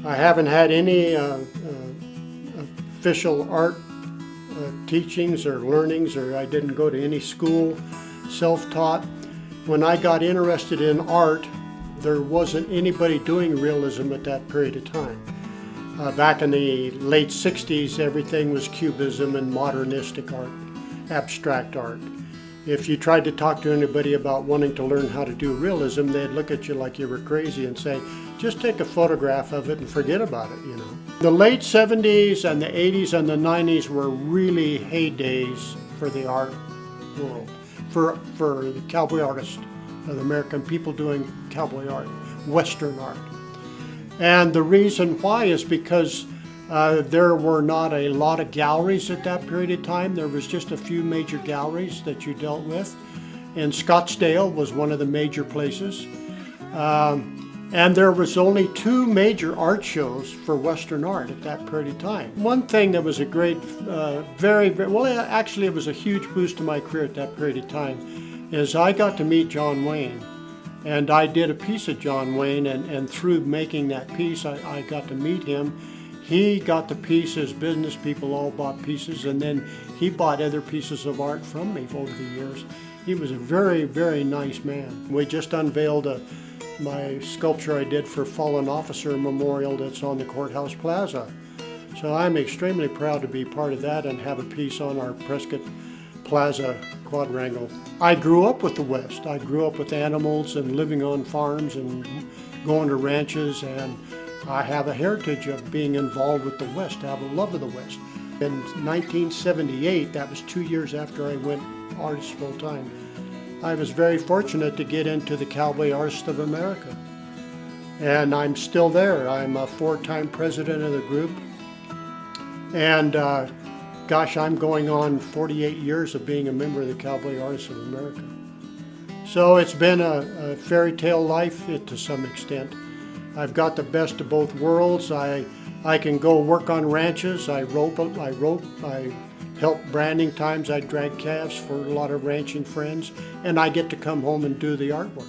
I haven't had any official art teachings or learnings, or I didn't go to any school, self-taught. When I got interested in art, there wasn't anybody doing realism at that period of time. Back in the late 60s, everything was cubism and modernistic art, abstract art. If you tried to talk to anybody about wanting to learn how to do realism, they'd look at you like you were crazy and say, just take a photograph of it and forget about it, you know. The late 70s and the 80s and the 90s were really heydays for the art world, for the cowboy artists, the American people doing cowboy art, Western art. And the reason why is because there were not a lot of galleries at that period of time. There was just a few major galleries that you dealt with. And Scottsdale was one of the major places. And there was only 2 major art shows for Western art at that period of time. One thing that was a great, actually it was a huge boost to my career at that period of time, is I got to meet John Wayne. And I did a piece of John Wayne, and through making that piece, I got to meet him. He got the piece, his business people all bought pieces, and then he bought other pieces of art from me over the years. He was a very, very nice man. We just unveiled my sculpture I did for Fallen Officer Memorial that's on the Courthouse Plaza. So I'm extremely proud to be part of that and have a piece on our Prescott Plaza quadrangle. I grew up with the West. I grew up with animals and living on farms and going to ranches, and I have a heritage of being involved with the West. I have a love of the West. In 1978, that was 2 years after I went artist full time, I was very fortunate to get into the Cowboy Artists of America. And I'm still there. I'm a 4-time president of the group. And gosh, I'm going on 48 years of being a member of the Cowboy Artists of America. So it's been a fairy tale life to some extent. I've got the best of both worlds. I can go work on ranches. I rope, I help branding times. I drag calves for a lot of ranching friends, and I get to come home and do the artwork.